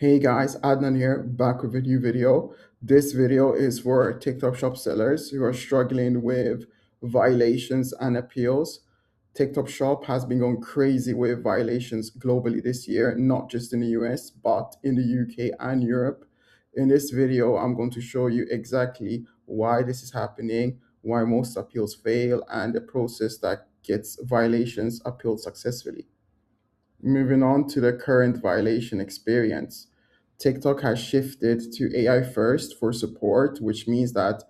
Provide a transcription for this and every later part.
Hey guys, Adnan here, back with a new video. This video is for TikTok shop sellers who are struggling with violations and appeals. TikTok shop has been going crazy with violations globally this year, not just in the US, but in the UK and Europe. In this video, I'm going to show you exactly why this is happening, why most appeals fail, and the process that gets violations appealed successfully. Moving on to the current violation experience. TikTok has shifted to AI first for support, which means that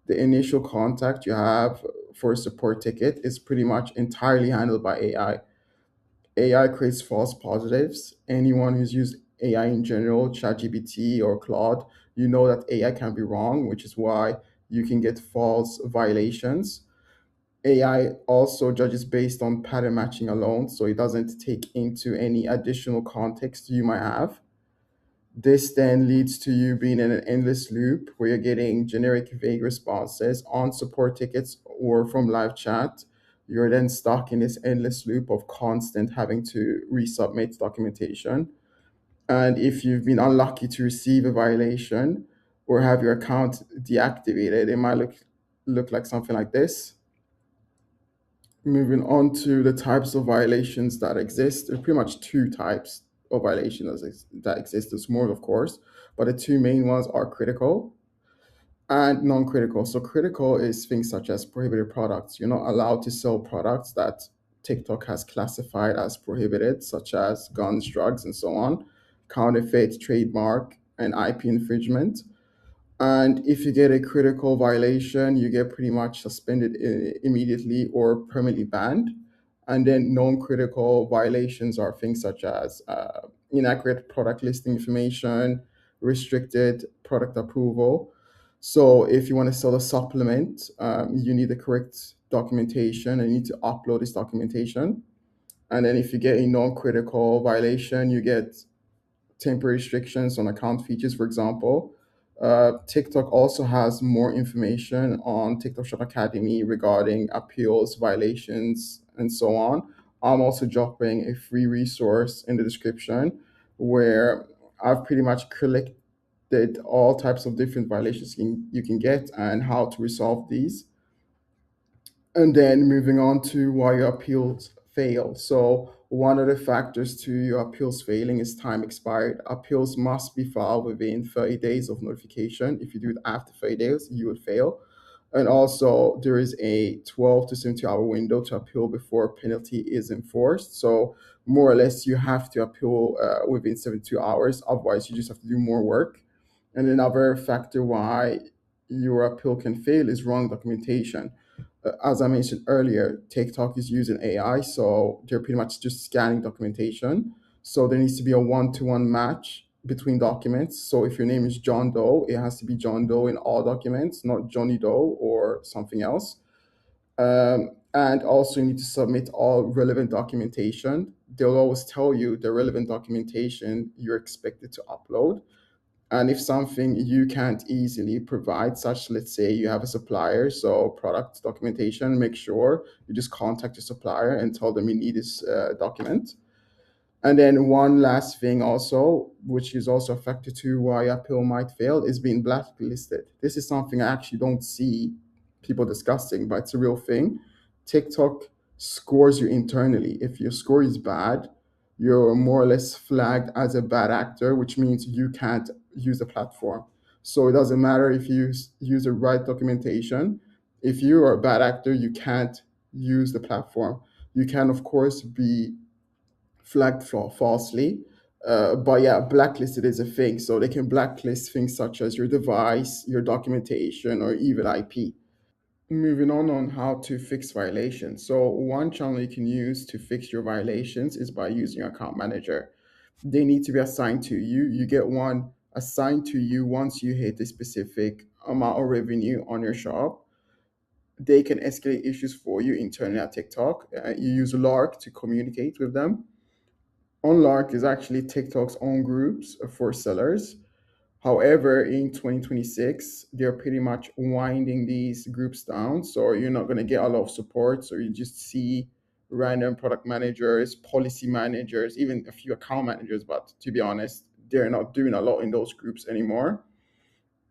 the initial contact you have for a support ticket is pretty much entirely handled by AI. AI creates false positives. Anyone who's used AI in general, ChatGPT or Claude, you know that AI can be wrong, which is why you can get false violations. AI also judges based on pattern matching alone, so it doesn't take into any additional context you might have. This then leads to you being in an endless loop where you're getting generic, vague responses on support tickets or from live chat. You're then stuck in this endless loop of constant having to resubmit documentation. And if you've been unlucky to receive a violation or have your account deactivated, it might look like something like this. Moving on to the types of violations that exist, there are pretty much two types of violations that exist. There's more, of course, but the two main ones are critical and non-critical. So critical is things such as prohibited products. You're not allowed to sell products that TikTok has classified as prohibited, such as guns, drugs, and so on, counterfeit, trademark, and IP infringement. And if you get a critical violation, you get pretty much suspended immediately or permanently banned. And then non-critical violations are things such as inaccurate product listing information, restricted product approval. So if you want to sell a supplement, you need the correct documentation and you need to upload this documentation. And then if you get a non-critical violation, you get temporary restrictions on account features, for example. TikTok also has more information on TikTok Shop Academy regarding appeals, violations, and so on. I'm also dropping a free resource in the description where I've pretty much collected all types of different violations you can get and how to resolve these. And then moving on to why your appeals fail. So one of the factors to your appeals failing is time expired. Appeals must be filed within 30 days of notification. If you do it after 30 days, you would fail. And also there is a 12 to 72-hour window to appeal before penalty is enforced. So more or less you have to appeal within 72 hours. Otherwise, you just have to do more work. And another factor why your appeal can fail is wrong documentation. As I mentioned earlier, TikTok is using AI, so they're pretty much just scanning documentation. So there needs to be a one-to-one match between documents. So if your name is John Doe, it has to be John Doe in all documents, not Johnny Doe or something else. And also, you need to submit all relevant documentation. They'll always tell you the relevant documentation you're expected to upload. And if something you can't easily provide, such let's say you have a supplier, so product documentation, make sure you just contact your supplier and tell them you need this document. And then one last thing also, which is also a factor to why a pill might fail, is being blacklisted. This is something I actually don't see people discussing, but it's a real thing. TikTok scores you internally. If your score is bad, you're more or less flagged as a bad actor, which means you can't use the platform. So it doesn't matter if you use the right documentation. If you are a bad actor, you can't use the platform. You can, of course, be flagged for falsely. But yeah, blacklisted is a thing. So they can blacklist things such as your device, your documentation, or even IP. Moving on how to fix violations. So one channel you can use to fix your violations is by using Account Manager. They need to be assigned to you. You get one assigned to you once you hit a specific amount of revenue on your shop. They can escalate issues for you internally at TikTok. You use Lark to communicate with them. Unlark is actually TikTok's own groups for sellers. However, in 2026, they're pretty much winding these groups down. So you're not going to get a lot of support. So you just see random product managers, policy managers, even a few account managers. But to be honest, they're not doing a lot in those groups anymore.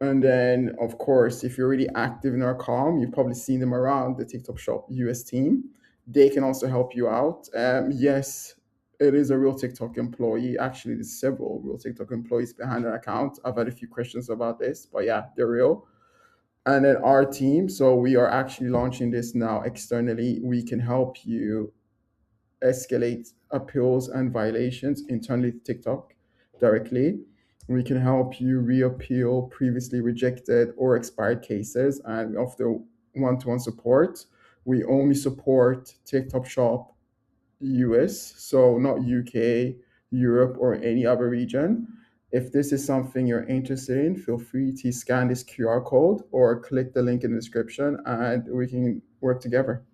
And then, of course, if you're really active in our com, you've probably seen them around the TikTok Shop US team. They can also help you out. Yes, it is a real TikTok employee. Actually, there's several real TikTok employees behind an account. I've had a few questions about this, but yeah, they're real. And then our team, so we are actually launching this now externally. We can help you escalate appeals and violations internally to TikTok directly. We can help you reappeal previously rejected or expired cases, and we offer one-to-one support. We only support TikTok Shop US, so not UK, Europe, or any other region. If this is something you're interested in, feel free to scan this QR code or click the link in the description and we can work together.